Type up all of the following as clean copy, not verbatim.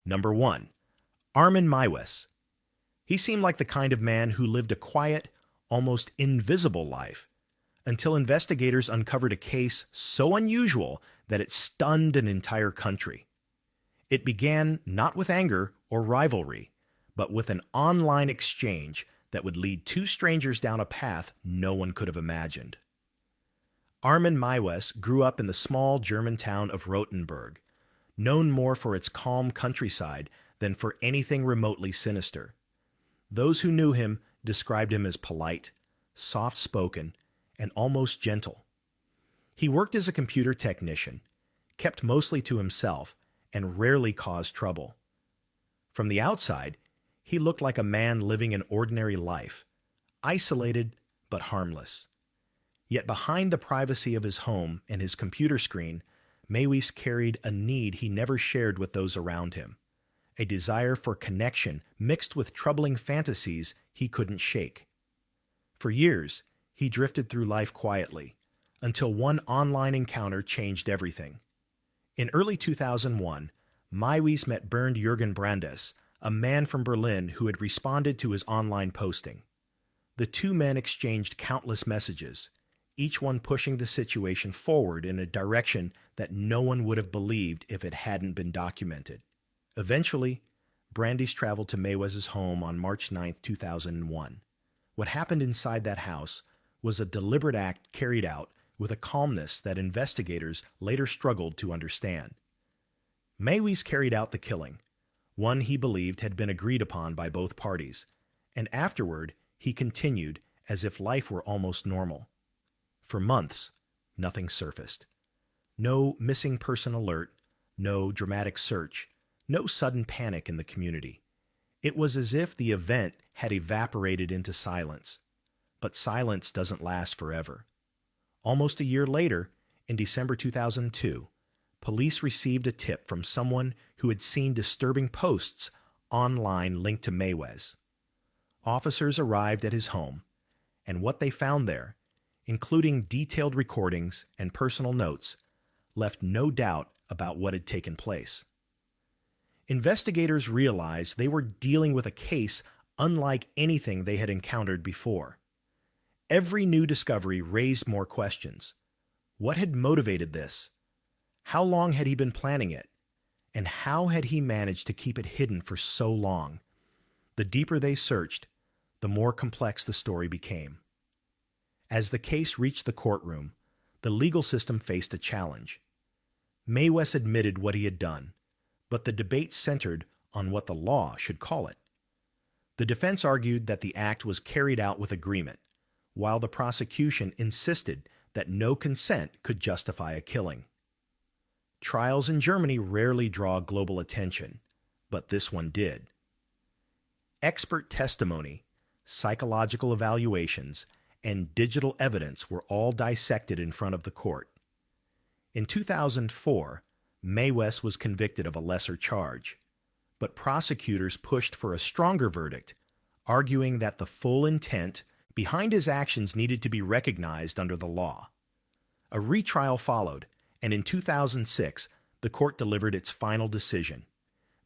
Number 1. Armin Meiwes. He seemed like the kind of man who lived a quiet, almost invisible life, until investigators uncovered a case so unusual that it stunned an entire country. It began not with anger or rivalry, but with an online exchange that would lead two strangers down a path no one could have imagined. Armin Meiwes grew up in the small German town of Rothenburg, known more for its calm countryside than for anything remotely sinister. Those who knew him described him as polite, soft-spoken, and almost gentle. He worked as a computer technician, kept mostly to himself, and rarely caused trouble. From the outside, he looked like a man living an ordinary life, isolated but harmless. Yet behind the privacy of his home and his computer screen, Meiwes carried a need he never shared with those around him, a desire for connection mixed with troubling fantasies he couldn't shake. For years, he drifted through life quietly, until one online encounter changed everything. In early 2001, Meiwes met Bernd Jürgen Brandes, a man from Berlin who had responded to his online posting. The two men exchanged countless messages, each one pushing the situation forward in a direction that no one would have believed if it hadn't been documented. Eventually, Brandes traveled to Meiwes' home on March 9, 2001. What happened inside that house was a deliberate act carried out with a calmness that investigators later struggled to understand. Meiwes carried out the killing, one he believed had been agreed upon by both parties, and afterward he continued as if life were almost normal. For months, nothing surfaced. No missing person alert, no dramatic search, no sudden panic in the community. It was as if the event had evaporated into silence. But silence doesn't last forever. Almost a year later, in December 2002, police received a tip from someone who had seen disturbing posts online linked to Meiwes. Officers arrived at his home, and what they found there, including detailed recordings and personal notes, left no doubt about what had taken place. Investigators realized they were dealing with a case unlike anything they had encountered before. Every new discovery raised more questions. What had motivated this? How long had he been planning it? And how had he managed to keep it hidden for so long? The deeper they searched, the more complex the story became. As the case reached the courtroom, the legal system faced a challenge. Meiwes admitted what he had done, but the debate centered on what the law should call it. The defense argued that the act was carried out with agreement, while the prosecution insisted that no consent could justify a killing. Trials in Germany rarely draw global attention, but this one did. Expert testimony, psychological evaluations, and digital evidence were all dissected in front of the court. In 2004, Meiwes was convicted of a lesser charge, but prosecutors pushed for a stronger verdict, arguing that the full intent behind his actions needed to be recognized under the law. A retrial followed, and in 2006, the court delivered its final decision.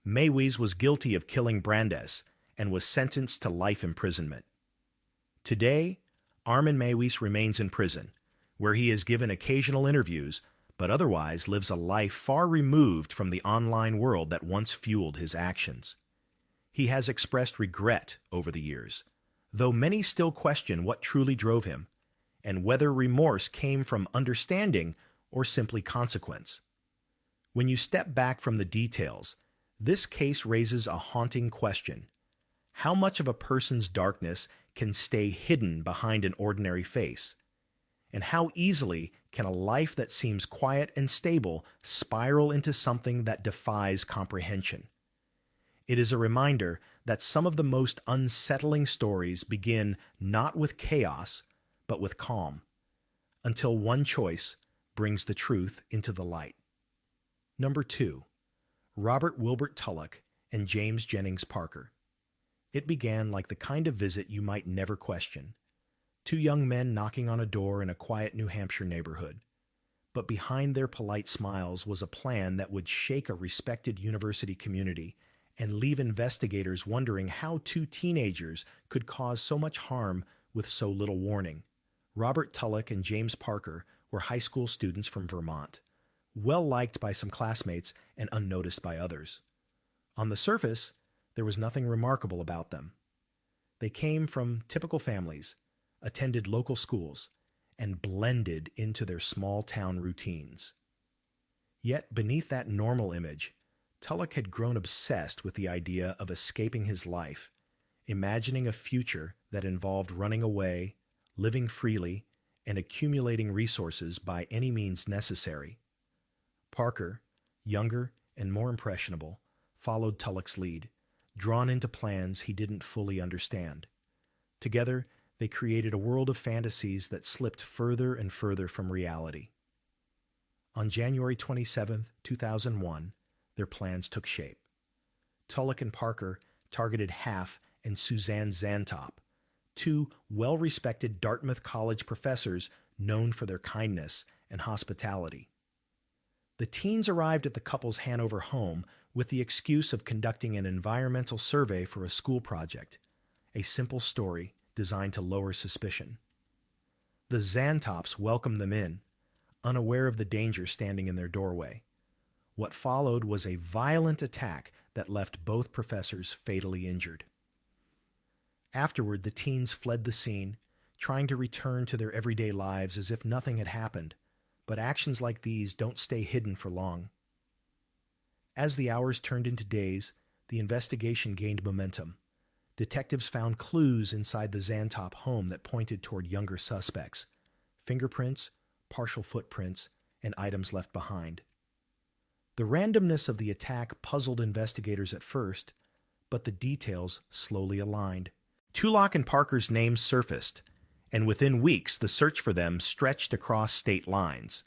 Meiwes was guilty of killing Brandes and was sentenced to life imprisonment. Today, Armin Meiwes remains in prison, where he is given occasional interviews, but otherwise lives a life far removed from the online world that once fueled his actions. He has expressed regret over the years, though many still question what truly drove him, and whether remorse came from understanding or simply consequence. When you step back from the details, this case raises a haunting question. How much of a person's darkness can stay hidden behind an ordinary face? And how easily can a life that seems quiet and stable spiral into something that defies comprehension? It is a reminder that some of the most unsettling stories begin not with chaos, but with calm, until one choice brings the truth into the light. Number 2. Robert Wilbert Tulloch and James Jennings Parker. It began like the kind of visit you might never question. Two young men knocking on a door in a quiet New Hampshire neighborhood. But behind their polite smiles was a plan that would shake a respected university community and leave investigators wondering how two teenagers could cause so much harm with so little warning. Robert Tulloch and James Parker were high school students from Vermont, well liked by some classmates and unnoticed by others. On the surface, there was nothing remarkable about them. They came from typical families, attended local schools, and blended into their small-town routines. Yet beneath that normal image, Tulloch had grown obsessed with the idea of escaping his life, imagining a future that involved running away, living freely, and accumulating resources by any means necessary. Parker, younger and more impressionable, followed Tulloch's lead, drawn into plans he didn't fully understand. Together, they created a world of fantasies that slipped further and further from reality. On January 27, 2001, their plans took shape. Tulloch and Parker targeted Half and Suzanne Zantop, two well-respected Dartmouth College professors known for their kindness and hospitality. The teens arrived at the couple's Hanover home with the excuse of conducting an environmental survey for a school project, a simple story designed to lower suspicion. The Zantops welcomed them in, unaware of the danger standing in their doorway. What followed was a violent attack that left both professors fatally injured. Afterward, the teens fled the scene, trying to return to their everyday lives as if nothing had happened, but actions like these don't stay hidden for long. As the hours turned into days, the investigation gained momentum. Detectives found clues inside the Zantop home that pointed toward younger suspects: fingerprints, partial footprints, and items left behind. The randomness of the attack puzzled investigators at first, but the details slowly aligned. Tulloch and Parker's names surfaced, and within weeks the search for them stretched across state lines.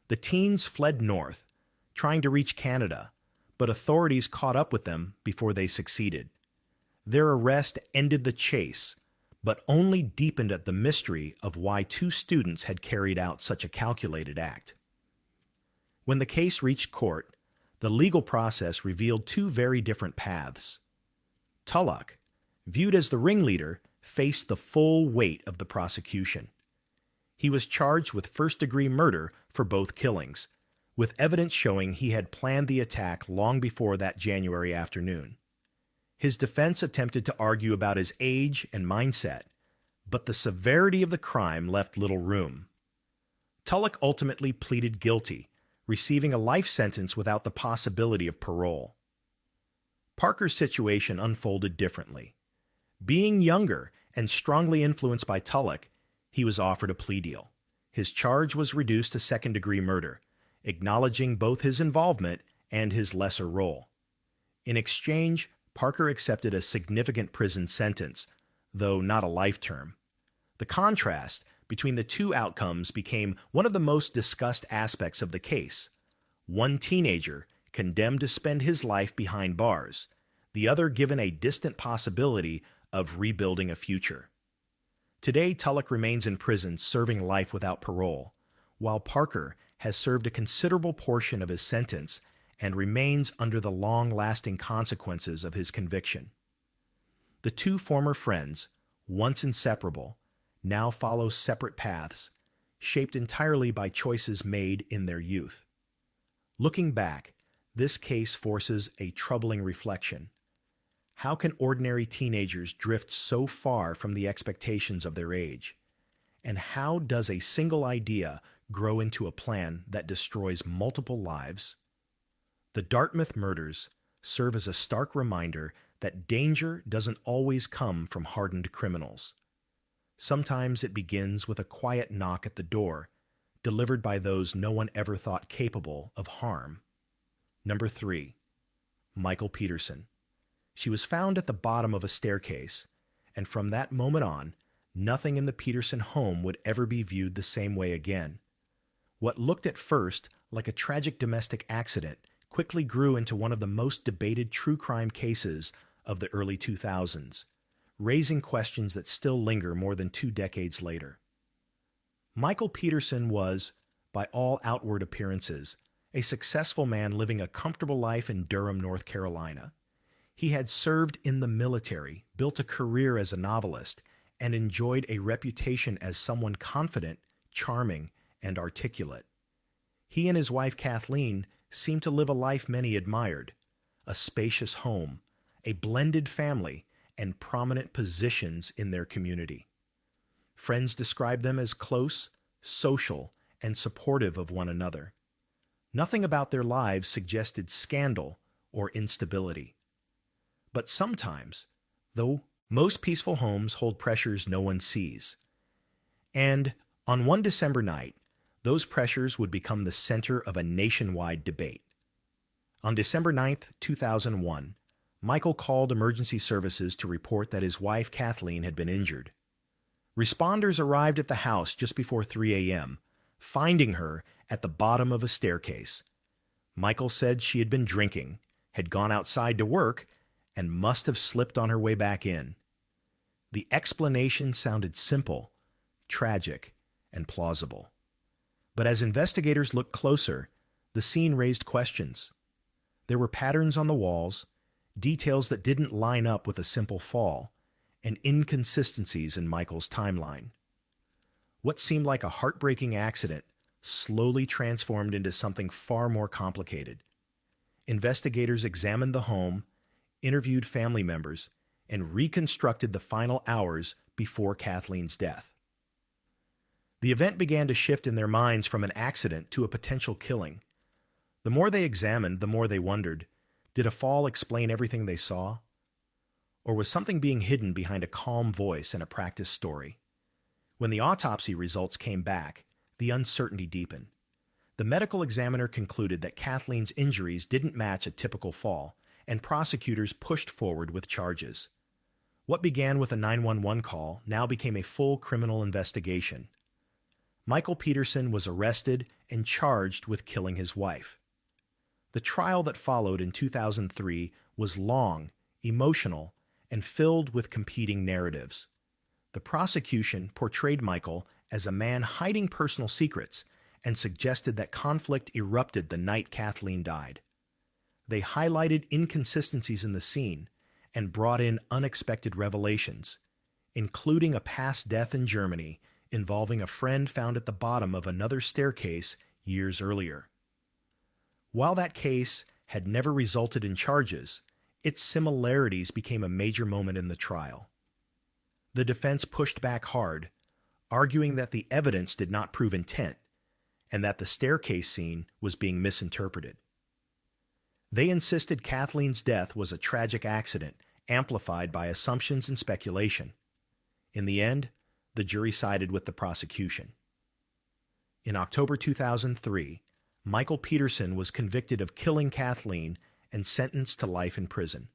The teens fled north, trying to reach Canada, but authorities caught up with them before they succeeded. Their arrest ended the chase, but only deepened the mystery of why two students had carried out such a calculated act. When the case reached court, the legal process revealed two very different paths. Tulloch, viewed as the ringleader, faced the full weight of the prosecution. He was charged with first-degree murder for both killings, with evidence showing he had planned the attack long before that January afternoon. His defense attempted to argue about his age and mindset, but the severity of the crime left little room. Tulloch ultimately pleaded guilty, receiving a life sentence without the possibility of parole. Parker's situation unfolded differently. Being younger and strongly influenced by Tulloch, he was offered a plea deal. His charge was reduced to second-degree murder, acknowledging both his involvement and his lesser role. In exchange, Parker accepted a significant prison sentence, though not a life term. The contrast between the two outcomes became one of the most discussed aspects of the case. One teenager condemned to spend his life behind bars, the other given a distant possibility of rebuilding a future. Today, Tulloch remains in prison serving life without parole, while Parker has served a considerable portion of his sentence and remains under the long-lasting consequences of his conviction. The two former friends, once inseparable, now follow separate paths, shaped entirely by choices made in their youth. Looking back, this case forces a troubling reflection. How can ordinary teenagers drift so far from the expectations of their age? And how does a single idea grow into a plan that destroys multiple lives? The Dartmouth murders serve as a stark reminder that danger doesn't always come from hardened criminals. Sometimes it begins with a quiet knock at the door, delivered by those no one ever thought capable of harm. Number 3. Michael Peterson. She was found at the bottom of a staircase, and from that moment on, nothing in the Peterson home would ever be viewed the same way again. What looked at first like a tragic domestic accident quickly grew into one of the most debated true crime cases of the early 2000s, raising questions that still linger more than 2 decades later. Michael Peterson was, by all outward appearances, a successful man living a comfortable life in Durham, North Carolina. He had served in the military, built a career as a novelist, and enjoyed a reputation as someone confident, charming, and articulate. He and his wife Kathleen seemed to live a life many admired: a spacious home, a blended family, and prominent positions in their community. Friends described them as close, social, and supportive of one another. Nothing about their lives suggested scandal or instability. But sometimes, though, most peaceful homes hold pressures no one sees. And on one December night, those pressures would become the center of a nationwide debate. On December 9th, 2001, Michael called emergency services to report that his wife Kathleen had been injured. Responders arrived at the house just before 3 a.m., finding her at the bottom of a staircase. Michael said she had been drinking, had gone outside to work, and must have slipped on her way back in. The explanation sounded simple, tragic, and plausible. But as investigators looked closer, the scene raised questions. There were patterns on the walls, details that didn't line up with a simple fall, and inconsistencies in Michael's timeline. What seemed like a heartbreaking accident slowly transformed into something far more complicated. Investigators examined the home, interviewed family members, and reconstructed the final hours before Kathleen's death. The event began to shift in their minds from an accident to a potential killing. The more they examined, the more they wondered, did a fall explain everything they saw? Or was something being hidden behind a calm voice and a practiced story? When the autopsy results came back, the uncertainty deepened. The medical examiner concluded that Kathleen's injuries didn't match a typical fall, and prosecutors pushed forward with charges. What began with a 911 call now became a full criminal investigation. Michael Peterson was arrested and charged with killing his wife. The trial that followed in 2003 was long, emotional, and filled with competing narratives. The prosecution portrayed Michael as a man hiding personal secrets and suggested that conflict erupted the night Kathleen died. They highlighted inconsistencies in the scene and brought in unexpected revelations, including a past death in Germany involving a friend found at the bottom of another staircase years earlier. While that case had never resulted in charges, its similarities became a major moment in the trial. The defense pushed back hard, arguing that the evidence did not prove intent and that the staircase scene was being misinterpreted. They insisted Kathleen's death was a tragic accident amplified by assumptions and speculation. In the end, the jury sided with the prosecution. In October 2003, Michael Peterson was convicted of killing Kathleen and sentenced to life in prison.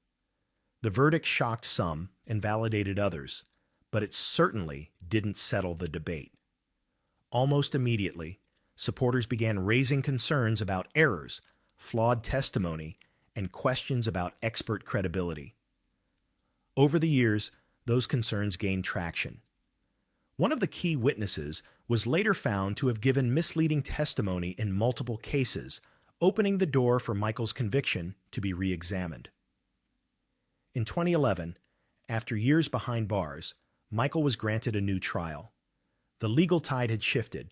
The verdict shocked some and validated others, but it certainly didn't settle the debate. Almost immediately, supporters began raising concerns about errors, flawed testimony, and questions about expert credibility. Over the years, those concerns gained traction. One of the key witnesses was later found to have given misleading testimony in multiple cases, opening the door for Michael's conviction to be re-examined. In 2011, after years behind bars, Michael was granted a new trial. The legal tide had shifted.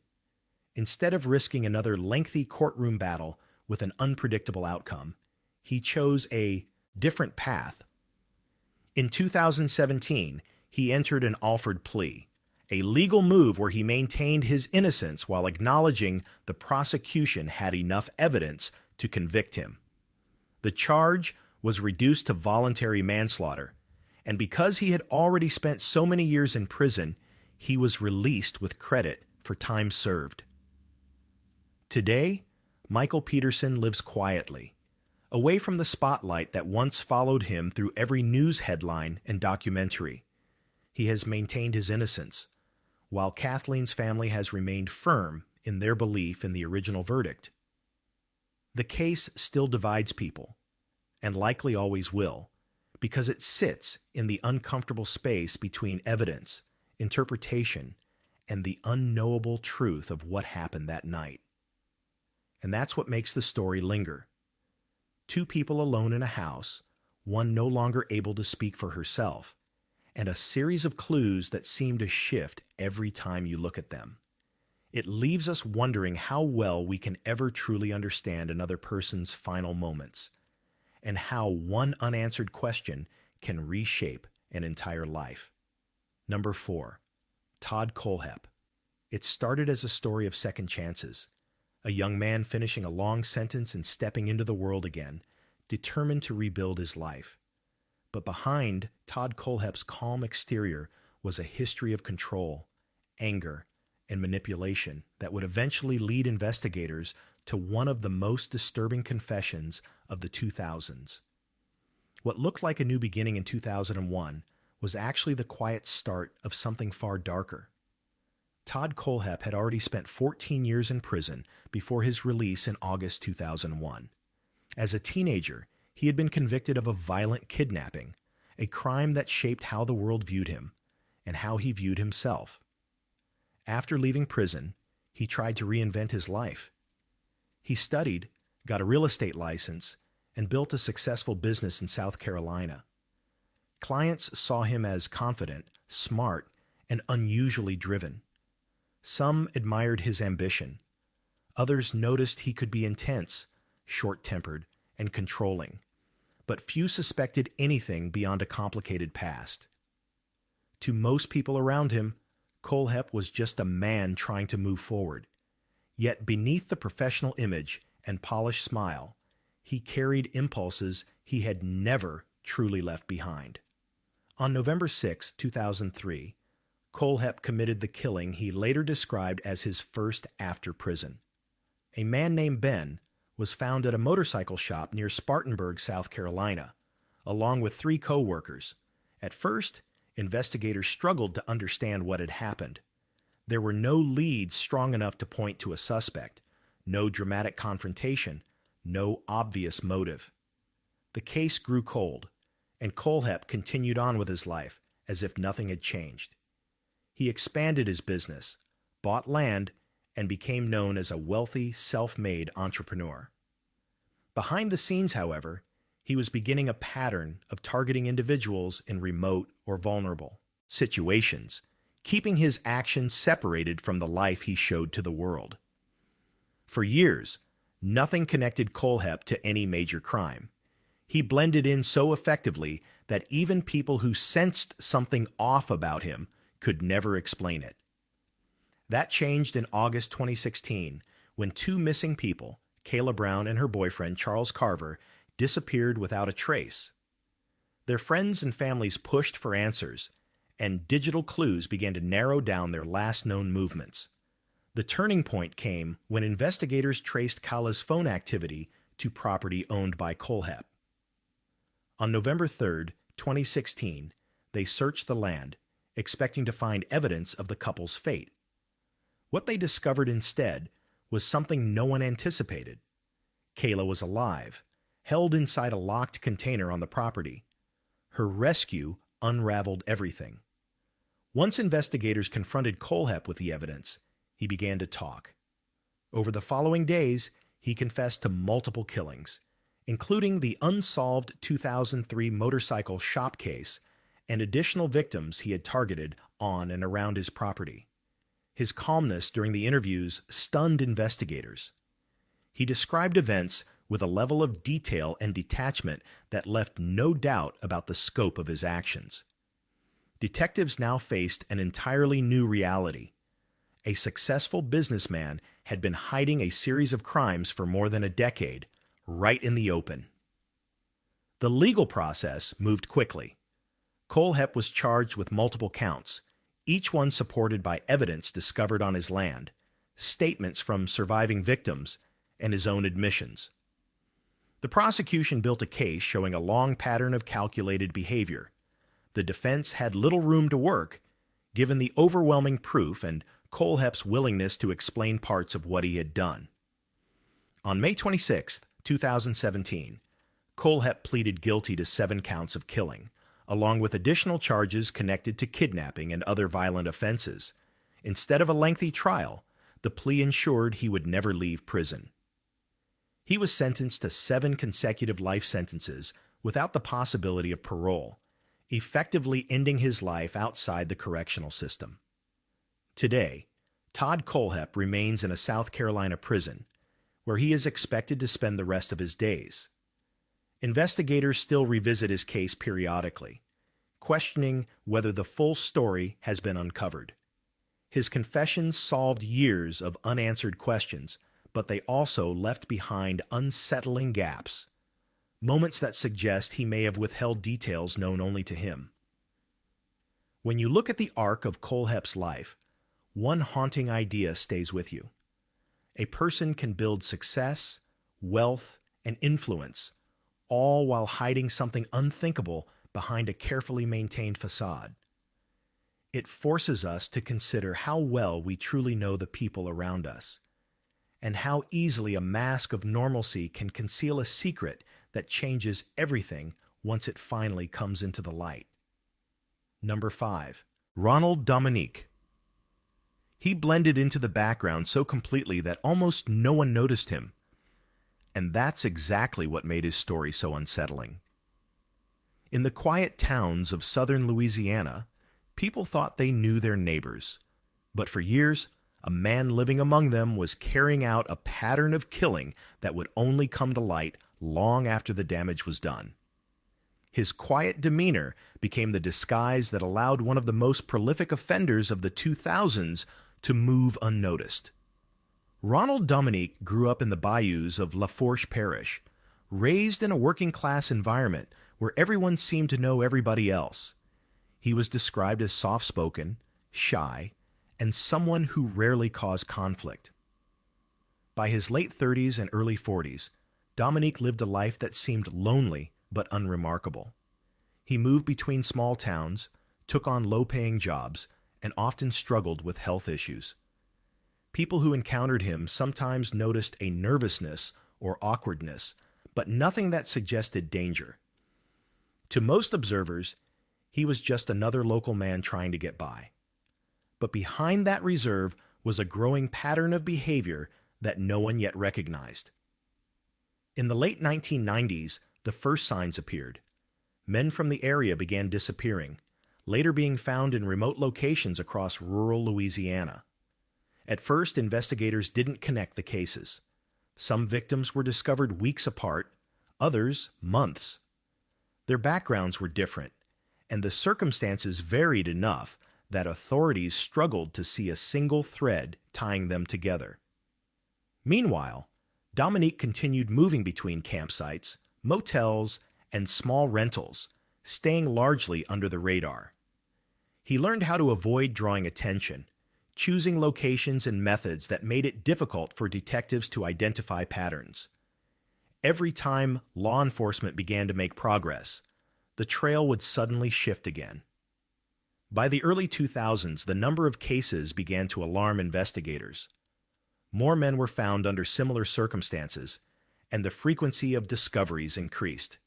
Instead of risking another lengthy courtroom battle with an unpredictable outcome, he chose a different path. In 2017, he entered an offered plea, a legal move where he maintained his innocence while acknowledging the prosecution had enough evidence to convict him. The charge was reduced to voluntary manslaughter, and because he had already spent so many years in prison, he was released with credit for time served. Today, Michael Peterson lives quietly, away from the spotlight that once followed him through every news headline and documentary. He has maintained his innocence, while Kathleen's family has remained firm in their belief in the original verdict. The case still divides people, and likely always will, because it sits in the uncomfortable space between evidence, interpretation, and the unknowable truth of what happened that night. and that's what makes the story linger. Two people alone in a house, one no longer able to speak for herself, and a series of clues that seem to shift every time you look at them. It leaves us wondering how well we can ever truly understand another person's final moments, and how one unanswered question can reshape an entire life. Number 4. Todd Kohlhepp. It started as a story of second chances, a young man finishing a long sentence and stepping into the world again, determined to rebuild his life. But behind Todd Kohlhepp's calm exterior was a history of control, anger, and manipulation that would eventually lead investigators to one of the most disturbing confessions of the 2000s. What looked like a new beginning in 2001 was actually the quiet start of something far darker. Todd Kohlhepp had already spent 14 years in prison before his release in August 2001. As a teenager, he had been convicted of a violent kidnapping, a crime that shaped how the world viewed him and how he viewed himself. After leaving prison, he tried to reinvent his life. He studied, got a real estate license, and built a successful business in South Carolina. Clients saw him as confident, smart, and unusually driven. Some admired his ambition. Others noticed he could be intense, short-tempered, and controlling, but few suspected anything beyond a complicated past. To most people around him, Kohlhepp was just a man trying to move forward. Yet beneath the professional image and polished smile, he carried impulses he had never truly left behind. On November 6, 2003, Kohlhepp committed the killing he later described as his first after prison. A man named Ben was found at a motorcycle shop near Spartanburg, South Carolina, along with 3 co-workers. At first, investigators struggled to understand what had happened. There were no leads strong enough to point to a suspect, no dramatic confrontation, no obvious motive. The case grew cold, and Kohlhepp continued on with his life as if nothing had changed. He expanded his business, bought land, and became known as a wealthy, self-made entrepreneur. Behind the scenes, however, he was beginning a pattern of targeting individuals in remote or vulnerable situations, keeping his actions separated from the life he showed to the world. For years, nothing connected Kohlhepp to any major crime. He blended in so effectively that even people who sensed something off about him could never explain it. That changed in August 2016 when 2 missing people, Kayla Brown and her boyfriend Charles Carver, disappeared without a trace. Their friends and families pushed for answers, and digital clues began to narrow down their last known movements. The turning point came when investigators traced Kayla's phone activity to property owned by Kohlhepp. On November 3, 2016, they searched the land, expecting to find evidence of the couple's fate. What they discovered instead was something no one anticipated. Kayla was alive, held inside a locked container on the property. Her rescue unraveled everything. Once investigators confronted Kohlhepp with the evidence, he began to talk. Over the following days, he confessed to multiple killings, including the unsolved 2003 motorcycle shop case and additional victims he had targeted on and around his property. His calmness during the interviews stunned investigators. He described events with a level of detail and detachment that left no doubt about the scope of his actions. Detectives now faced an entirely new reality. A successful businessman had been hiding a series of crimes for more than a decade, right in the open. The legal process moved quickly. Kohlhepp was charged with multiple counts, each one supported by evidence discovered on his land, statements from surviving victims, and his own admissions. The prosecution built a case showing a long pattern of calculated behavior. The defense had little room to work, given the overwhelming proof and Kohlhepp's willingness to explain parts of what he had done. On May 26, 2017, Kohlhepp pleaded guilty to 7 counts of killing, along with additional charges connected to kidnapping and other violent offenses. Instead of a lengthy trial, the plea ensured he would never leave prison. He was sentenced to 7 consecutive life sentences without the possibility of parole, effectively ending his life outside the correctional system. Today, Todd Kohlhepp remains in a South Carolina prison, where he is expected to spend the rest of his days. Investigators still revisit his case periodically, questioning whether the full story has been uncovered. His confessions solved years of unanswered questions, but they also left behind unsettling gaps, moments that suggest he may have withheld details known only to him. When you look at the arc of Kohlhepp's life, one haunting idea stays with you. A person can build success, wealth, and influence, all while hiding something unthinkable behind a carefully maintained facade. It forces us to consider how well we truly know the people around us, and how easily a mask of normalcy can conceal a secret that changes everything once it finally comes into the light. Number 5. Ronald Dominique. He blended into the background so completely that almost no one noticed him. And that's exactly what made his story so unsettling. In the quiet towns of southern Louisiana, people thought they knew their neighbors. But for years, a man living among them was carrying out a pattern of killing that would only come to light long after the damage was done. His quiet demeanor became the disguise that allowed one of the most prolific offenders of the 2000s to move unnoticed. Ronald Dominique grew up in the bayous of Lafourche Parish, raised in a working-class environment where everyone seemed to know everybody else. He was described as soft-spoken, shy, and someone who rarely caused conflict. By his late 30s and early 40s, Dominique lived a life that seemed lonely but unremarkable. He moved between small towns, took on low-paying jobs, and often struggled with health issues. People who encountered him sometimes noticed a nervousness or awkwardness, but nothing that suggested danger. To most observers, he was just another local man trying to get by. But behind that reserve was a growing pattern of behavior that no one yet recognized. In the late 1990s, the first signs appeared. Men from the area began disappearing, later being found in remote locations across rural Louisiana. At first, investigators didn't connect the cases. Some victims were discovered weeks apart, others months. Their backgrounds were different, and the circumstances varied enough that authorities struggled to see a single thread tying them together. Meanwhile, Dominique continued moving between campsites, motels, and small rentals, staying largely under the radar. He learned how to avoid drawing attention, choosing locations and methods that made it difficult for detectives to identify patterns. Every time law enforcement began to make progress, the trail would suddenly shift again. By the early 2000s, the number of cases began to alarm investigators. More men were found under similar circumstances, and the frequency of discoveries increased.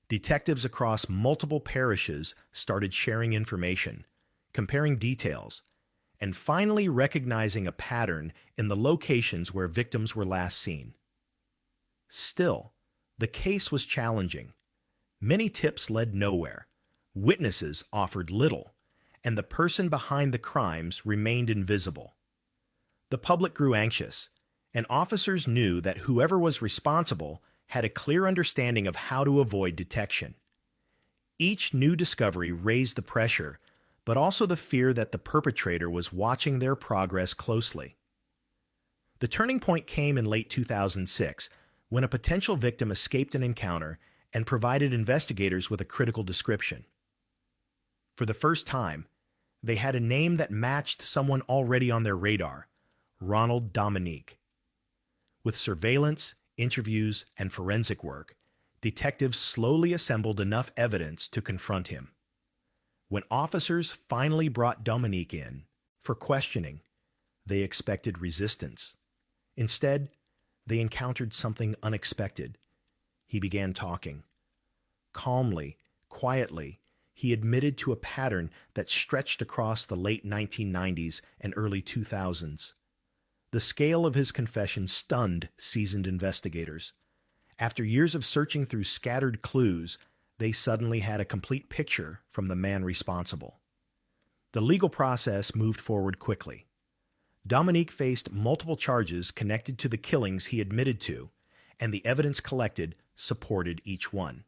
Detectives across multiple parishes started sharing information, comparing details, and finally recognizing a pattern in the locations where victims were last seen. Still, the case was challenging. Many tips led nowhere, witnesses offered little, and the person behind the crimes remained invisible. The public grew anxious, and officers knew that whoever was responsible had a clear understanding of how to avoid detection. Each new discovery raised the pressure, but also the fear that the perpetrator was watching their progress closely. The turning point came in late 2006, when a potential victim escaped an encounter and provided investigators with a critical description. For the first time, they had a name that matched someone already on their radar: Ronald Dominique. With surveillance, interviews, and forensic work, detectives slowly assembled enough evidence to confront him. When officers finally brought Dominique in for questioning, they expected resistance. Instead, they encountered something unexpected. He began talking. Calmly, quietly, he admitted to a pattern that stretched across the late 1990s and early 2000s. The scale of his confession stunned seasoned investigators. After years of searching through scattered clues, they suddenly had a complete picture from the man responsible. The legal process moved forward quickly. Dominique faced multiple charges connected to the killings he admitted to, and the evidence collected supported each one.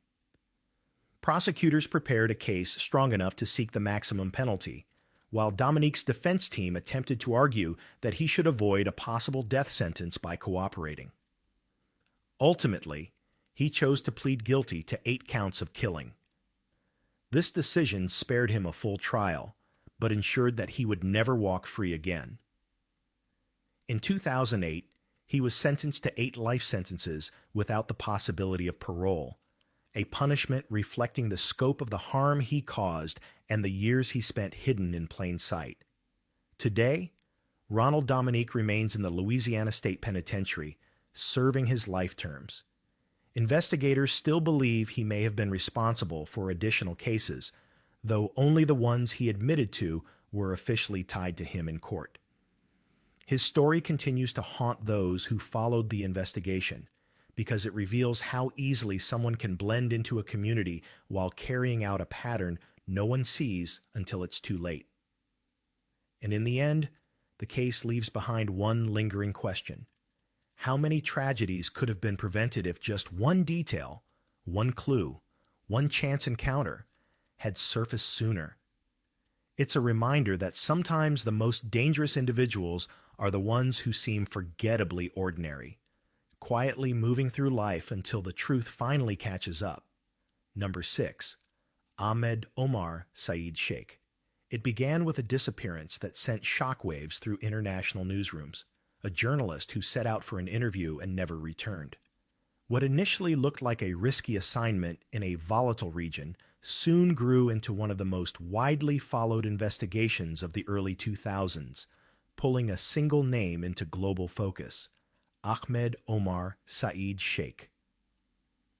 Prosecutors prepared a case strong enough to seek the maximum penalty, while Dominique's defense team attempted to argue that he should avoid a possible death sentence by cooperating. Ultimately, he chose to plead guilty to 8 counts of killing. This decision spared him a full trial, but ensured that he would never walk free again. In 2008, he was sentenced to 8 life sentences without the possibility of parole, a punishment reflecting the scope of the harm he caused and the years he spent hidden in plain sight. Today, Ronald Dominique remains in the Louisiana State Penitentiary, serving his life terms. Investigators still believe he may have been responsible for additional cases, though only the ones he admitted to were officially tied to him in court. His story continues to haunt those who followed the investigation, because it reveals how easily someone can blend into a community while carrying out a pattern no one sees until it's too late. And in the end, the case leaves behind one lingering question. How many tragedies could have been prevented if just one detail, one clue, one chance encounter had surfaced sooner? It's a reminder that sometimes the most dangerous individuals are the ones who seem forgettably ordinary, quietly moving through life until the truth finally catches up. Number 6. Ahmed Omar Saeed Sheikh. It began with a disappearance that sent shockwaves through international newsrooms, a journalist who set out for an interview and never returned. What initially looked like a risky assignment in a volatile region soon grew into one of the most widely followed investigations of the early 2000s, pulling a single name into global focus: Ahmed Omar Saeed Sheikh.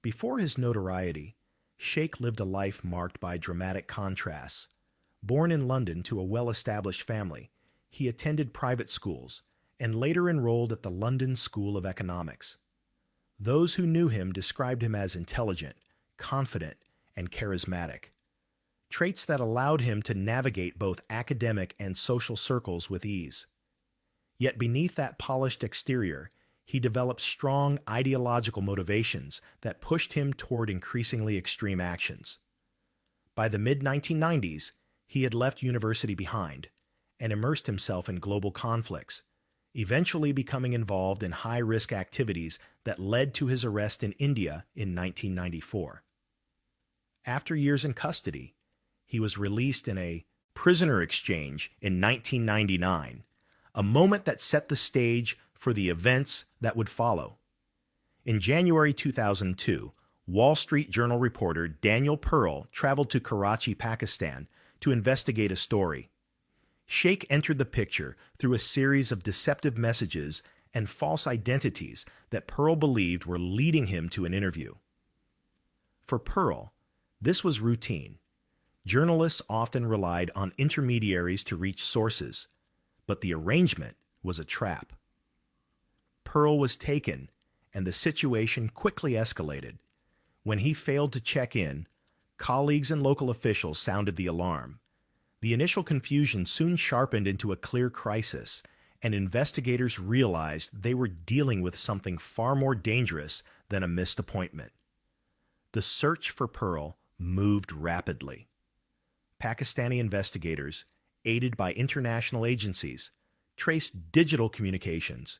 Before his notoriety, Sheikh lived a life marked by dramatic contrasts. Born in London to a well-established family, he attended private schools and later enrolled at the London School of Economics. Those who knew him described him as intelligent, confident, and charismatic, traits that allowed him to navigate both academic and social circles with ease. Yet beneath that polished exterior, he developed strong ideological motivations that pushed him toward increasingly extreme actions. By the mid-1990s, he had left university behind and immersed himself in global conflicts, eventually becoming involved in high-risk activities that led to his arrest in India in 1994. After years in custody, he was released in a prisoner exchange in 1999, a moment that set the stage for the events that would follow. In January 2002, Wall Street Journal reporter Daniel Pearl traveled to Karachi, Pakistan, to investigate a story. Sheikh entered the picture through a series of deceptive messages and false identities that Pearl believed were leading him to an interview. For Pearl, this was routine. Journalists often relied on intermediaries to reach sources, but the arrangement was a trap. Pearl was taken, and the situation quickly escalated. When he failed to check in, colleagues and local officials sounded the alarm. The initial confusion soon sharpened into a clear crisis, and investigators realized they were dealing with something far more dangerous than a missed appointment. The search for Pearl moved rapidly. Pakistani investigators, aided by international agencies, traced digital communications,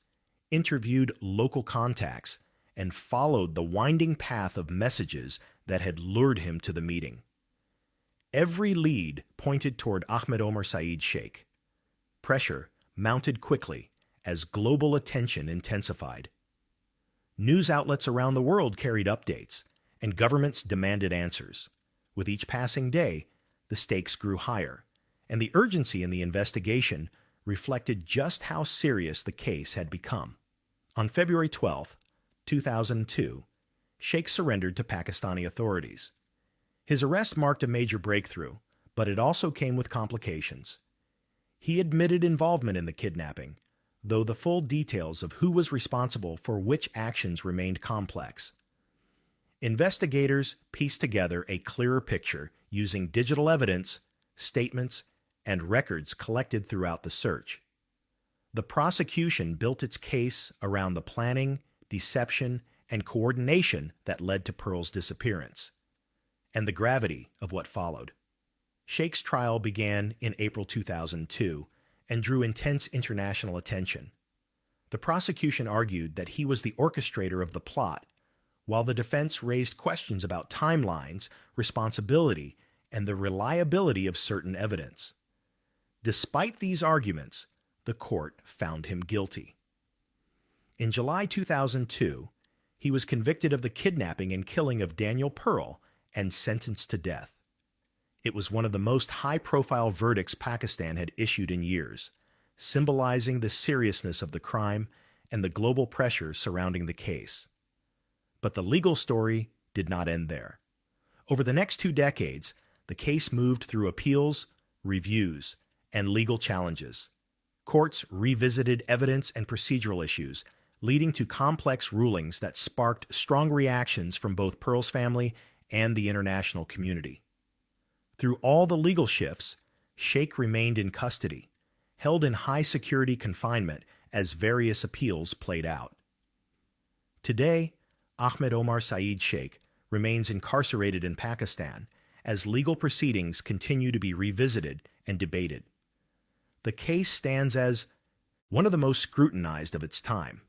interviewed local contacts, and followed the winding path of messages that had lured him to the meeting. Every lead pointed toward Ahmed Omar Saeed Sheikh. Pressure mounted quickly as global attention intensified. News outlets around the world carried updates, and governments demanded answers. With each passing day, the stakes grew higher, and the urgency in the investigation reflected just how serious the case had become. On February 12, 2002, Sheikh surrendered to Pakistani authorities. His arrest marked a major breakthrough, but it also came with complications. He admitted involvement in the kidnapping, though the full details of who was responsible for which actions remained complex. Investigators pieced together a clearer picture using digital evidence, statements, and records collected throughout the search. The prosecution built its case around the planning, deception, and coordination that led to Pearl's disappearance, and the gravity of what followed. Sheikh's trial began in April 2002 and drew intense international attention. The prosecution argued that he was the orchestrator of the plot, while the defense raised questions about timelines, responsibility, and the reliability of certain evidence. Despite these arguments, the court found him guilty. In July 2002, he was convicted of the kidnapping and killing of Daniel Pearl and sentenced to death. It was one of the most high-profile verdicts Pakistan had issued in years, symbolizing the seriousness of the crime and the global pressure surrounding the case. But the legal story did not end there. Over the next 2 decades, the case moved through appeals, reviews, and legal challenges. Courts revisited evidence and procedural issues, leading to complex rulings that sparked strong reactions from both Pearl's family and the international community. Through all the legal shifts, Sheikh remained in custody, held in high-security confinement as various appeals played out. Today, Ahmed Omar Saeed Sheikh remains incarcerated in Pakistan as legal proceedings continue to be revisited and debated. The case stands as one of the most scrutinized of its time,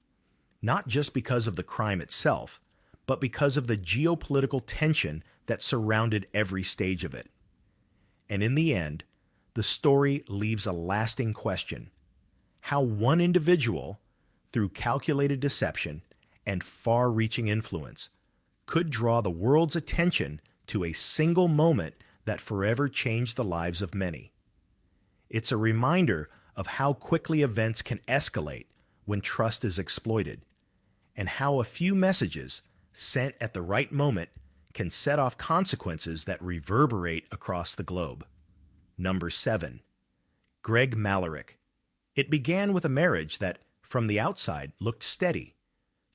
not just because of the crime itself, but because of the geopolitical tension that surrounded every stage of it. And in the end, the story leaves a lasting question: how one individual, through calculated deception and far-reaching influence, could draw the world's attention to a single moment that forever changed the lives of many. It's a reminder of how quickly events can escalate when trust is exploited, and how a few messages sent at the right moment can set off consequences that reverberate across the globe. Number 7. Greg Malarick. It began with a marriage that, from the outside, looked steady.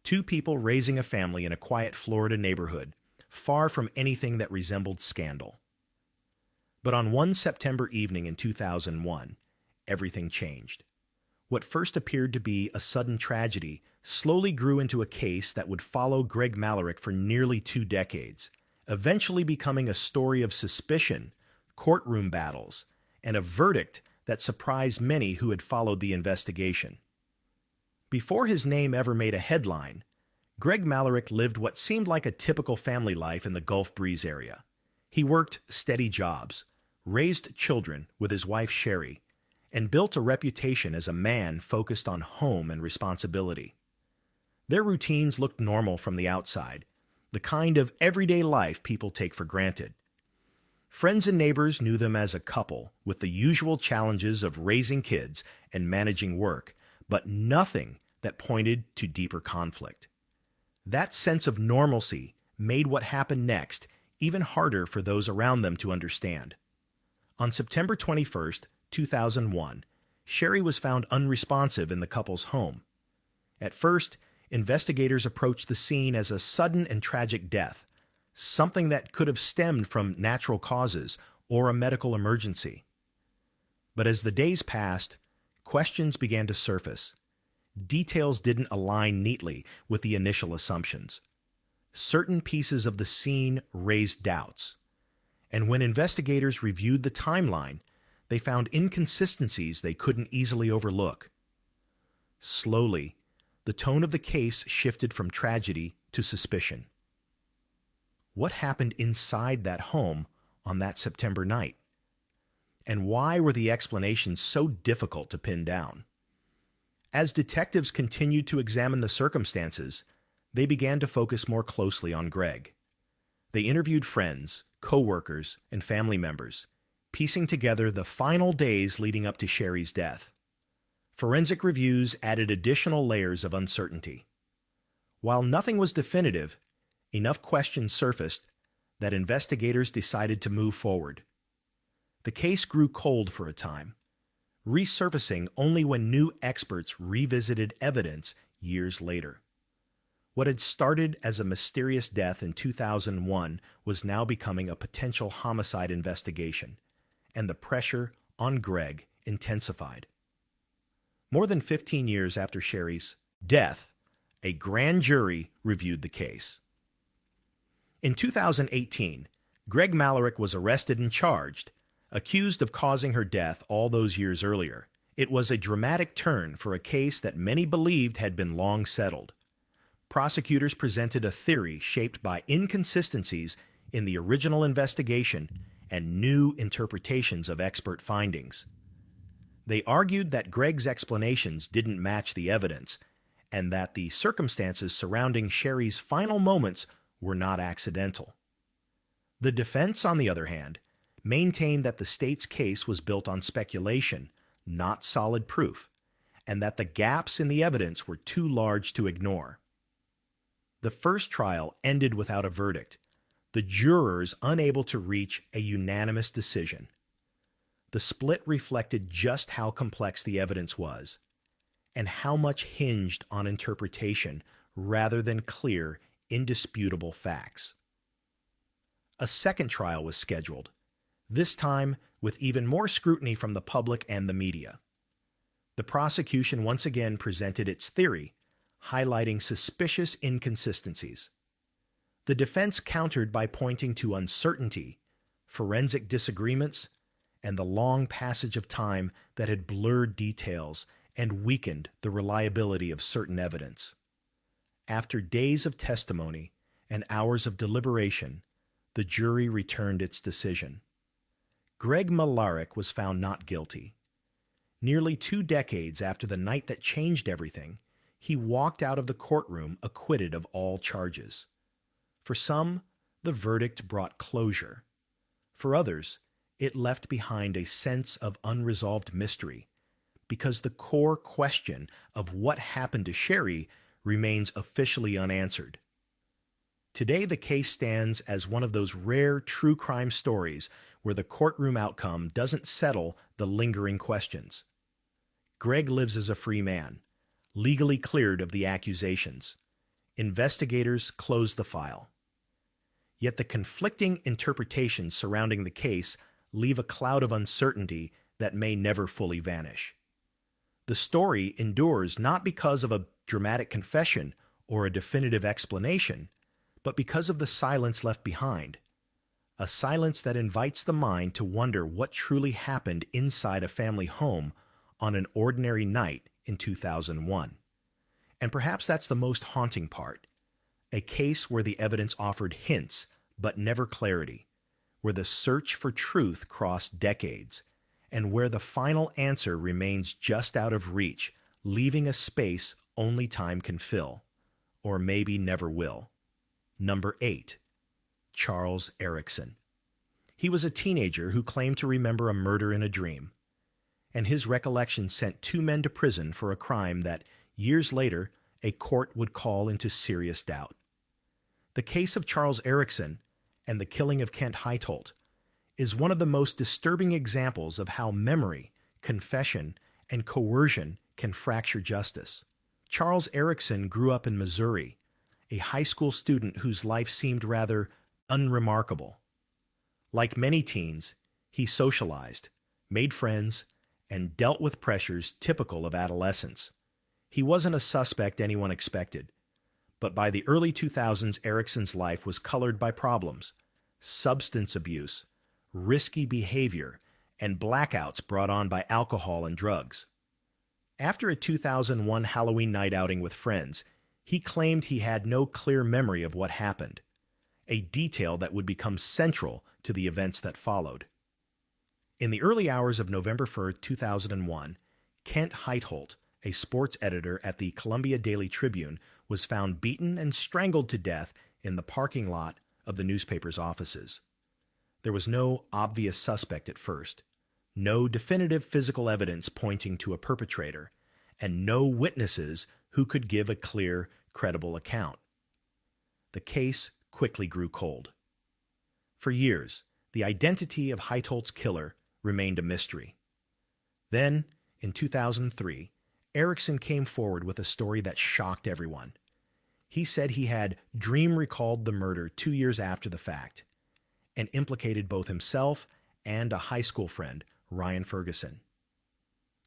2 people raising a family in a quiet Florida neighborhood, far from anything that resembled scandal. But on one September evening in 2001, everything changed. What first appeared to be a sudden tragedy slowly grew into a case that would follow Greg Malarick for nearly 2 decades, eventually becoming a story of suspicion, courtroom battles, and a verdict that surprised many who had followed the investigation. Before his name ever made a headline, Greg Malarick lived what seemed like a typical family life in the Gulf Breeze area. He worked steady jobs, raised children with his wife Sherry, and built a reputation as a man focused on home and responsibility. Their routines looked normal from the outside, the kind of everyday life people take for granted. Friends and neighbors knew them as a couple with the usual challenges of raising kids and managing work, but nothing that pointed to deeper conflict. That sense of normalcy made what happened next even harder for those around them to understand. On September 21st, 2001, Sherry was found unresponsive in the couple's home. At first, investigators approached the scene as a sudden and tragic death, something that could have stemmed from natural causes or a medical emergency. But as the days passed, questions began to surface. Details didn't align neatly with the initial assumptions. Certain pieces of the scene raised doubts. And when investigators reviewed the timeline, they found inconsistencies they couldn't easily overlook. Slowly, the tone of the case shifted from tragedy to suspicion. What happened inside that home on that September night? And why were the explanations so difficult to pin down? As detectives continued to examine the circumstances, they began to focus more closely on Greg. They interviewed friends, co-workers, and family members, piecing together the final days leading up to Sherry's death. Forensic reviews added additional layers of uncertainty. While nothing was definitive, enough questions surfaced that investigators decided to move forward. The case grew cold for a time, resurfacing only when new experts revisited evidence years later. What had started as a mysterious death in 2001 was now becoming a potential homicide investigation, and the pressure on Greg intensified. More than 15 years after Sherry's death, a grand jury reviewed the case. In 2018, Greg Malarick was arrested and charged, accused of causing her death all those years earlier. It was a dramatic turn for a case that many believed had been long settled. Prosecutors presented a theory shaped by inconsistencies in the original investigation and new interpretations of expert findings. They argued that Greg's explanations didn't match the evidence, and that the circumstances surrounding Sherry's final moments were not accidental. The defense, on the other hand, maintained that the state's case was built on speculation, not solid proof, and that the gaps in the evidence were too large to ignore. The first trial ended without a verdict, the jurors unable to reach a unanimous decision. The split reflected just how complex the evidence was, and how much hinged on interpretation rather than clear, indisputable facts. A second trial was scheduled, this time with even more scrutiny from the public and the media. The prosecution once again presented its theory, highlighting suspicious inconsistencies. The defense countered by pointing to uncertainty, forensic disagreements, and the long passage of time that had blurred details and weakened the reliability of certain evidence. After days of testimony and hours of deliberation, the jury returned its decision. Greg Malarick was found not guilty. Nearly 2 decades after the night that changed everything, he walked out of the courtroom acquitted of all charges. For some, the verdict brought closure. For others, it left behind a sense of unresolved mystery, because the core question of what happened to Sherry remains officially unanswered. Today, the case stands as one of those rare true crime stories where the courtroom outcome doesn't settle the lingering questions. Greg lives as a free man, legally cleared of the accusations. Investigators close the file. Yet the conflicting interpretations surrounding the case leave a cloud of uncertainty that may never fully vanish. The story endures not because of a dramatic confession or a definitive explanation, but because of the silence left behind, a silence that invites the mind to wonder what truly happened inside a family home on an ordinary night in 2001. And perhaps that's the most haunting part, a case where the evidence offered hints but never clarity, where the search for truth crossed decades, and where the final answer remains just out of reach, leaving a space only time can fill, or maybe never will. Number 8. Charles Erickson. He was a teenager who claimed to remember a murder in a dream, and his recollection sent 2 men to prison for a crime that, years later, a court would call into serious doubt. The case of Charles Erickson and the killing of Kent Heitholt is one of the most disturbing examples of how memory, confession, and coercion can fracture justice. Charles Erickson grew up in Missouri, a high school student whose life seemed rather unremarkable. Like many teens, he socialized, made friends, and dealt with pressures typical of adolescence. He wasn't a suspect anyone expected, but by the early 2000s, Erickson's life was colored by problems, substance abuse, risky behavior, and blackouts brought on by alcohol and drugs. After a 2001 Halloween night outing with friends, he claimed he had no clear memory of what happened, a detail that would become central to the events that followed. In the early hours of November 1st, 2001, Kent Heitholt, a sports editor at the Columbia Daily Tribune, was found beaten and strangled to death in the parking lot of the newspaper's offices. There was no obvious suspect at first, no definitive physical evidence pointing to a perpetrator, and no witnesses who could give a clear, credible account. The case quickly grew cold. For years, the identity of Heitholt's killer remained a mystery. Then, in 2003, Erickson came forward with a story that shocked everyone. He said he had dream recalled the murder 2 years after the fact and implicated both himself and a high school friend, Ryan Ferguson.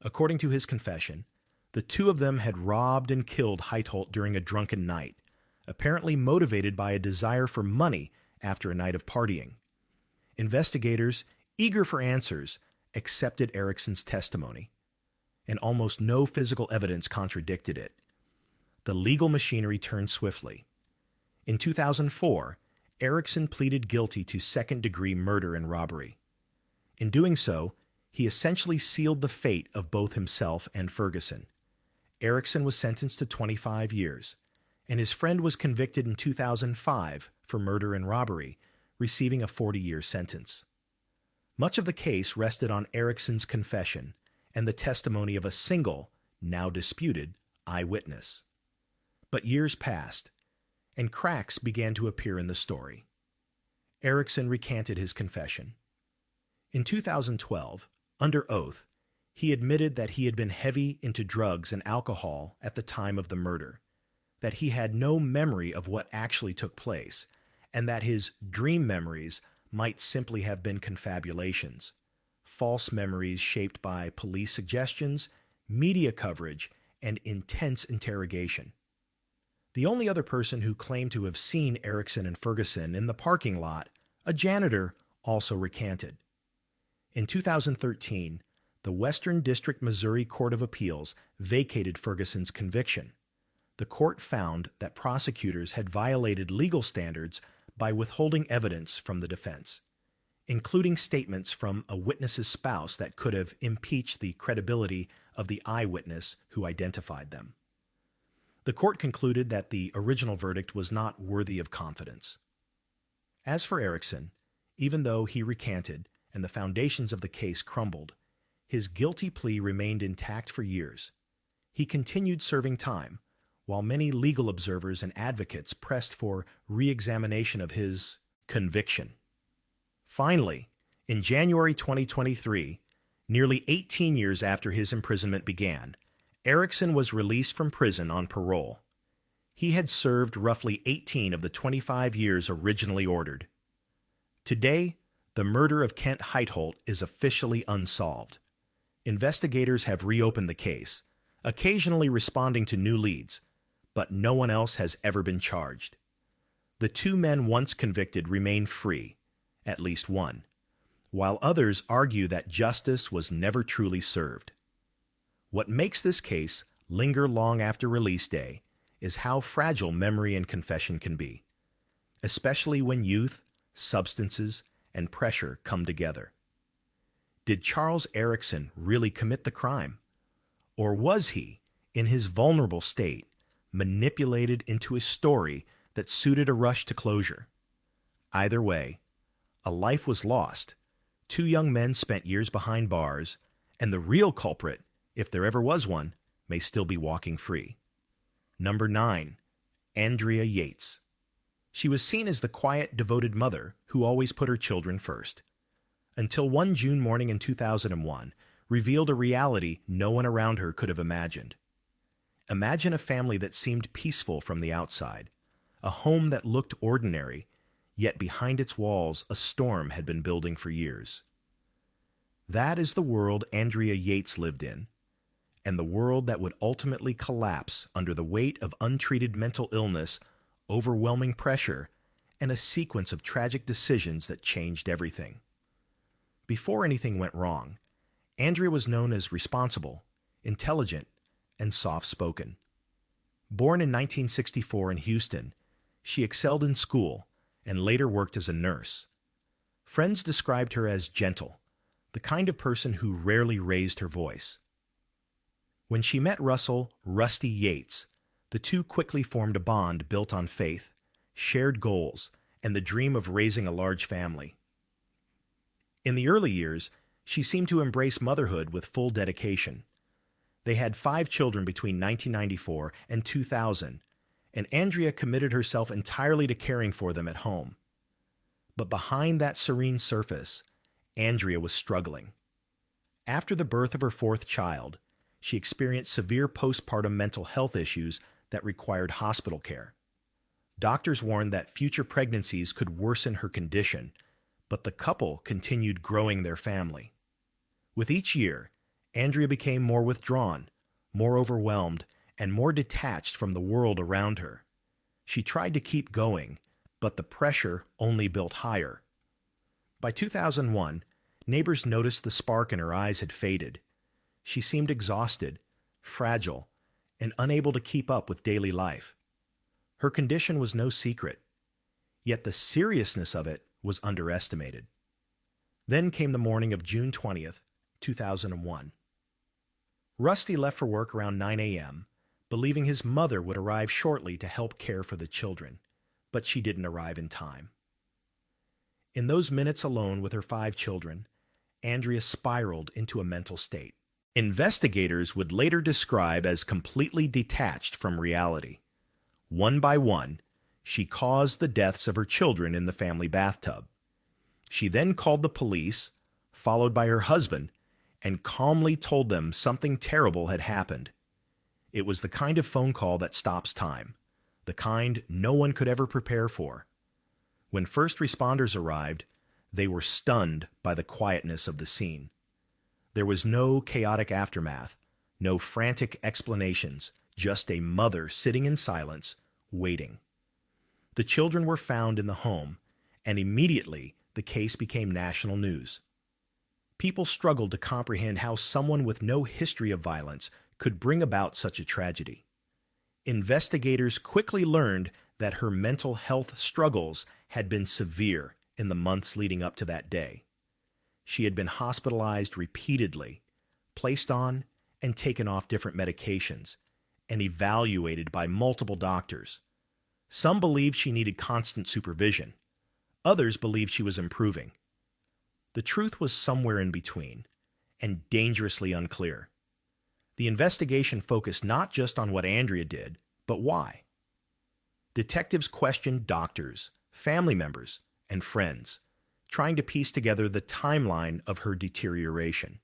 According to his confession, the two of them had robbed and killed Heitholt during a drunken night, apparently motivated by a desire for money after a night of partying. Investigators, eager for answers, accepted Erickson's testimony, and almost no physical evidence contradicted it. The legal machinery turned swiftly. In 2004, Erickson pleaded guilty to second-degree murder and robbery. In doing so, he essentially sealed the fate of both himself and Ferguson. Erickson was sentenced to 25 years, and his friend was convicted in 2005 for murder and robbery, receiving a 40-year sentence. Much of the case rested on Erickson's confession and the testimony of a single, now disputed, eyewitness. But years passed, and cracks began to appear in the story. Erickson recanted his confession. In 2012, under oath, he admitted that he had been heavy into drugs and alcohol at the time of the murder, that he had no memory of what actually took place, and that his dream memories might simply have been confabulations, false memories shaped by police suggestions, media coverage, and intense interrogation. The only other person who claimed to have seen Erickson and Ferguson in the parking lot, a janitor, also recanted. In 2013, the Western District Missouri Court of Appeals vacated Ferguson's conviction. The court found that prosecutors had violated legal standards by withholding evidence from the defense, including statements from a witness's spouse that could have impeached the credibility of the eyewitness who identified them. The court concluded that the original verdict was not worthy of confidence. As for Erickson, even though he recanted and the foundations of the case crumbled, his guilty plea remained intact for years. He continued serving time, while many legal observers and advocates pressed for re-examination of his conviction. Finally, in January 2023, nearly 18 years after his imprisonment began, Erickson was released from prison on parole. He had served roughly 18 of the 25 years originally ordered. Today, the murder of Kent Heitholt is officially unsolved. Investigators have reopened the case, occasionally responding to new leads, but no one else has ever been charged. The two men once convicted remain free, at least one, while others argue that justice was never truly served. What makes this case linger long after release day is how fragile memory and confession can be, especially when youth, substances, and pressure come together. Did Charles Erickson really commit the crime? Or was he, in his vulnerable state, manipulated into a story that suited a rush to closure? Either way, a life was lost, two young men spent years behind bars, and the real culprit, if there ever was one, may still be walking free. Number 9. Andrea Yates. She was seen as the quiet, devoted mother who always put her children first, until one June morning in 2001 revealed a reality no one around her could have imagined. Imagine a family that seemed peaceful from the outside, a home that looked ordinary, yet behind its walls a storm had been building for years. That is the world Andrea Yates lived in, and the world that would ultimately collapse under the weight of untreated mental illness, overwhelming pressure, and a sequence of tragic decisions that changed everything. Before anything went wrong, Andrea was known as responsible, intelligent, and soft-spoken. Born in 1964 in Houston, she excelled in school and later worked as a nurse. Friends described her as gentle, the kind of person who rarely raised her voice. When she met Russell "Rusty" Yates, the two quickly formed a bond built on faith, shared goals, and the dream of raising a large family. In the early years, she seemed to embrace motherhood with full dedication. They had 5 children between 1994 and 2000, and Andrea committed herself entirely to caring for them at home. But behind that serene surface, Andrea was struggling. After the birth of her fourth child, she experienced severe postpartum mental health issues that required hospital care. Doctors warned that future pregnancies could worsen her condition, but the couple continued growing their family. With each year, Andrea became more withdrawn, more overwhelmed, and more detached from the world around her. She tried to keep going, but the pressure only built higher. By 2001, neighbors noticed the spark in her eyes had faded. She seemed exhausted, fragile, and unable to keep up with daily life. Her condition was no secret, yet the seriousness of it was underestimated. Then came the morning of June 20th, 2001. Rusty left for work around 9 a.m., believing his mother would arrive shortly to help care for the children, but she didn't arrive in time. In those minutes alone with her 5 children, Andrea spiraled into a mental state investigators would later describe as completely detached from reality. One by one, she caused the deaths of her children in the family bathtub. She then called the police, followed by her husband, and calmly told them something terrible had happened. It was the kind of phone call that stops time, the kind no one could ever prepare for. When first responders arrived, they were stunned by the quietness of the scene. There was no chaotic aftermath, no frantic explanations, just a mother sitting in silence, waiting. The children were found in the home, and immediately the case became national news. People struggled to comprehend how someone with no history of violence could bring about such a tragedy. Investigators quickly learned that her mental health struggles had been severe in the months leading up to that day. She had been hospitalized repeatedly, placed on and taken off different medications, and evaluated by multiple doctors. Some believed she needed constant supervision. Others believed she was improving. The truth was somewhere in between, and dangerously unclear. The investigation focused not just on what Andrea did, but why. Detectives questioned doctors, family members, and friends, trying to piece together the timeline of her deterioration.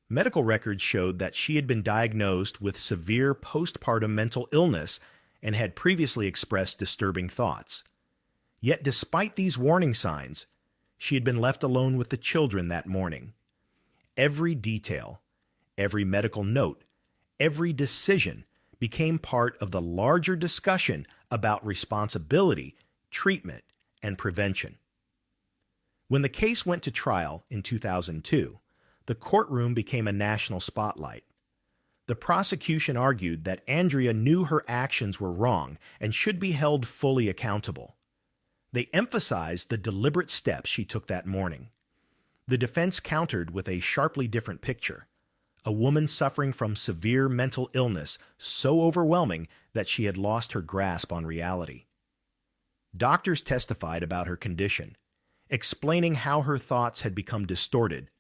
Medical records showed that she had been diagnosed with severe postpartum mental illness and had previously expressed disturbing thoughts. Yet despite these warning signs, she had been left alone with the children that morning. Every detail, every medical note, every decision became part of the larger discussion about responsibility, treatment, and prevention. When the case went to trial in 2002, the courtroom became a national spotlight. The prosecution argued that Andrea knew her actions were wrong and should be held fully accountable. They emphasized the deliberate steps she took that morning. The defense countered with a sharply different picture: a woman suffering from severe mental illness so overwhelming that she had lost her grasp on reality. Doctors testified about her condition, explaining how her thoughts had become distorted,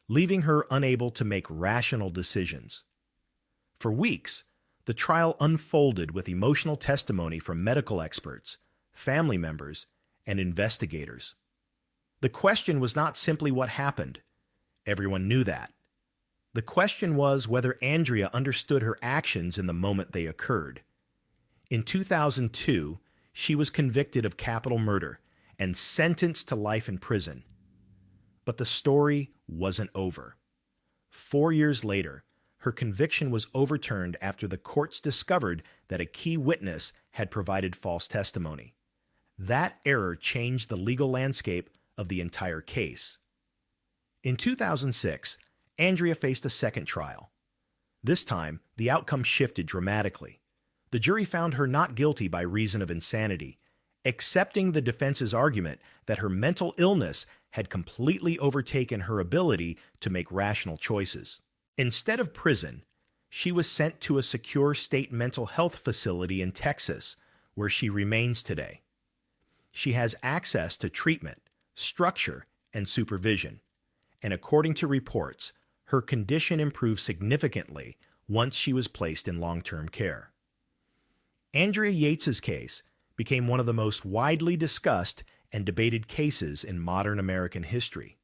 leaving her unable to make rational decisions. For weeks, the trial unfolded with emotional testimony from medical experts, family members, and investigators. The question was not simply what happened. Everyone knew that. The question was whether Andrea understood her actions in the moment they occurred. In 2002, she was convicted of capital murder and sentenced to life in prison. But the story wasn't over. 4 years later, her conviction was overturned after the courts discovered that a key witness had provided false testimony. That error changed the legal landscape of the entire case. In 2006, Andrea faced a second trial. This time, the outcome shifted dramatically. The jury found her not guilty by reason of insanity, accepting the defense's argument that her mental illness had completely overtaken her ability to make rational choices. Instead of prison, she was sent to a secure state mental health facility in Texas, where she remains today. She has access to treatment, structure, and supervision, and according to reports, her condition improved significantly once she was placed in long-term care. Andrea Yates's case became one of the most widely discussed and debated cases in modern American history.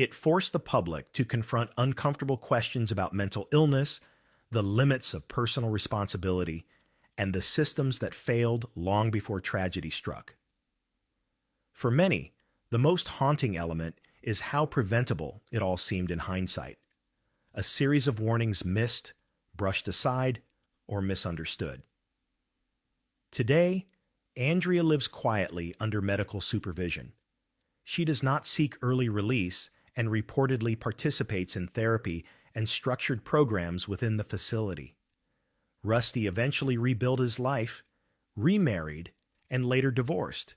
It forced the public to confront uncomfortable questions about mental illness, the limits of personal responsibility, and the systems that failed long before tragedy struck. For many, the most haunting element is how preventable it all seemed in hindsight. A series of warnings missed, brushed aside, or misunderstood. Today, Andrea lives quietly under medical supervision. She does not seek early release and reportedly participates in therapy and structured programs within the facility. Rusty eventually rebuilt his life, remarried, and later divorced,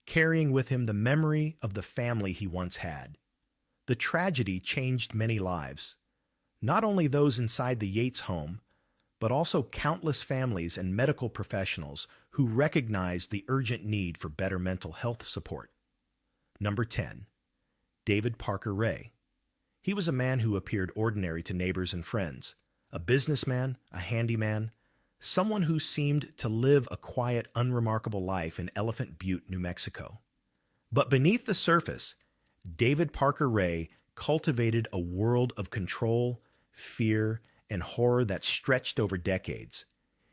carrying with him the memory of the family he once had. The tragedy changed many lives, not only those inside the Yates home, but also countless families and medical professionals who recognized the urgent need for better mental health support. Number 10. David Parker Ray. He was a man who appeared ordinary to neighbors and friends, a businessman, a handyman, someone who seemed to live a quiet, unremarkable life in Elephant Butte, New Mexico. But beneath the surface, David Parker Ray cultivated a world of control, fear, and horror that stretched over decades.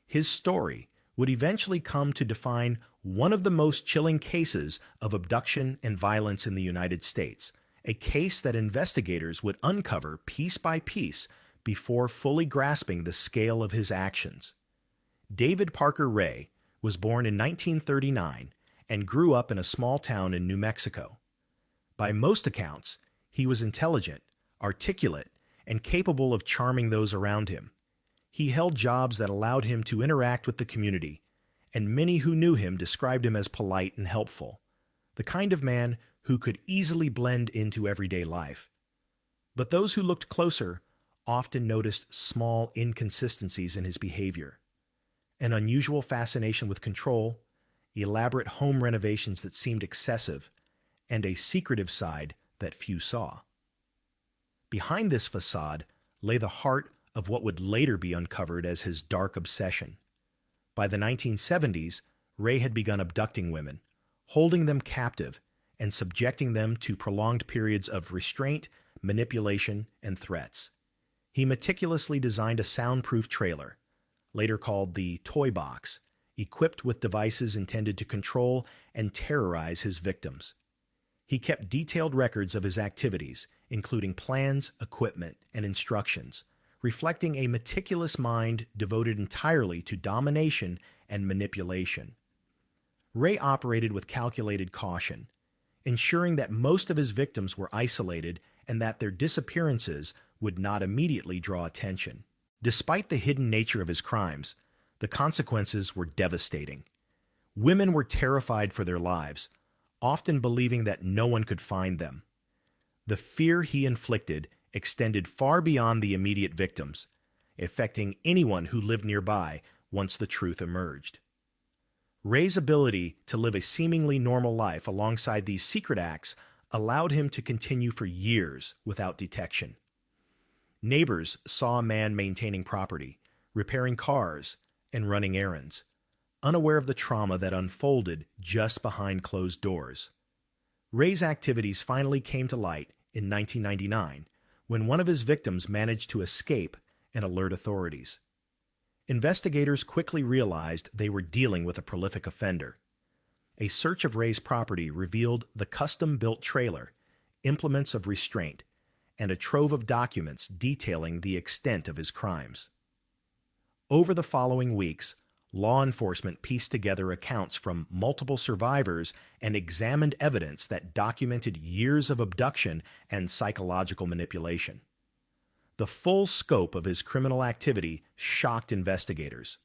His story would eventually come to define one of the most chilling cases of abduction and violence in the United States, a case that investigators would uncover piece by piece before fully grasping the scale of his actions. David Parker Ray was born in 1939 and grew up in a small town in New Mexico. By most accounts, he was intelligent, articulate, and capable of charming those around him. He held jobs that allowed him to interact with the community, and many who knew him described him as polite and helpful, the kind of man who could easily blend into everyday life. But those who looked closer often noticed small inconsistencies in his behavior. An unusual fascination with control, elaborate home renovations that seemed excessive, and a secretive side that few saw. Behind this facade lay the heart of what would later be uncovered as his dark obsession. By the 1970s, Ray had begun abducting women, holding them captive, and subjecting them to prolonged periods of restraint, manipulation, and threats. He meticulously designed a soundproof trailer, later called the toy box, equipped with devices intended to control and terrorize his victims. He kept detailed records of his activities, including plans, equipment, and instructions, reflecting a meticulous mind devoted entirely to domination and manipulation. Ray operated with calculated caution, ensuring that most of his victims were isolated and that their disappearances would not immediately draw attention. Despite the hidden nature of his crimes, the consequences were devastating. Women were terrified for their lives, often believing that no one could find them. The fear he inflicted extended far beyond the immediate victims, affecting anyone who lived nearby once the truth emerged. Ray's ability to live a seemingly normal life alongside these secret acts allowed him to continue for years without detection. Neighbors saw a man maintaining property, repairing cars, and running errands, unaware of the trauma that unfolded just behind closed doors. Ray's activities finally came to light in 1999 when one of his victims managed to escape and alert authorities. Investigators quickly realized they were dealing with a prolific offender. A search of Ray's property revealed the custom-built trailer, implements of restraint, and a trove of documents detailing the extent of his crimes. Over the following weeks, law enforcement pieced together accounts from multiple survivors and examined evidence that documented years of abduction and psychological manipulation. The full scope of his criminal activity shocked investigators.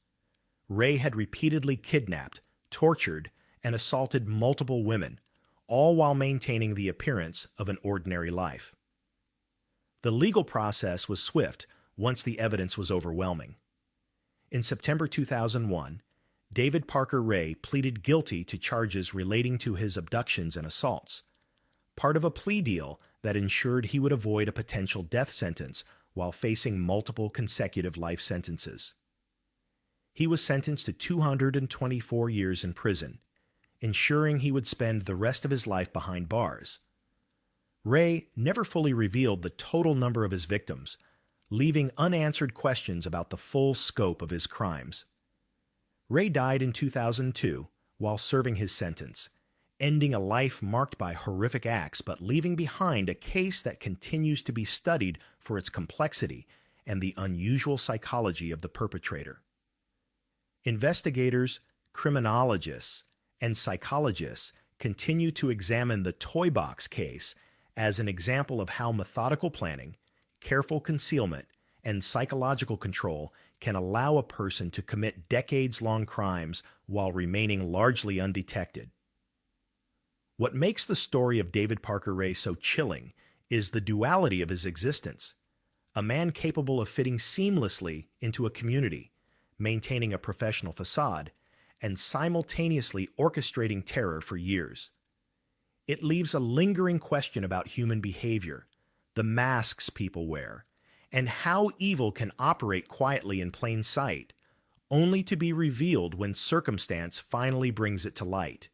Ray had repeatedly kidnapped, tortured, and assaulted multiple women, all while maintaining the appearance of an ordinary life. The legal process was swift once the evidence was overwhelming. In September 2001, David Parker Ray pleaded guilty to charges relating to his abductions and assaults, part of a plea deal that ensured he would avoid a potential death sentence while facing multiple consecutive life sentences. He was sentenced to 224 years in prison, ensuring he would spend the rest of his life behind bars. Ray never fully revealed the total number of his victims, leaving unanswered questions about the full scope of his crimes. Ray died in 2002 while serving his sentence, ending a life marked by horrific acts but leaving behind a case that continues to be studied for its complexity and the unusual psychology of the perpetrator. Investigators, criminologists, and psychologists continue to examine the Toy Box case as an example of how methodical planning, careful concealment, and psychological control can allow a person to commit decades-long crimes while remaining largely undetected. What makes the story of David Parker Ray so chilling is the duality of his existence. A man capable of fitting seamlessly into a community, maintaining a professional facade, and simultaneously orchestrating terror for years. It leaves a lingering question about human behavior, the masks people wear, and how evil can operate quietly in plain sight, only to be revealed when circumstance finally brings it to light.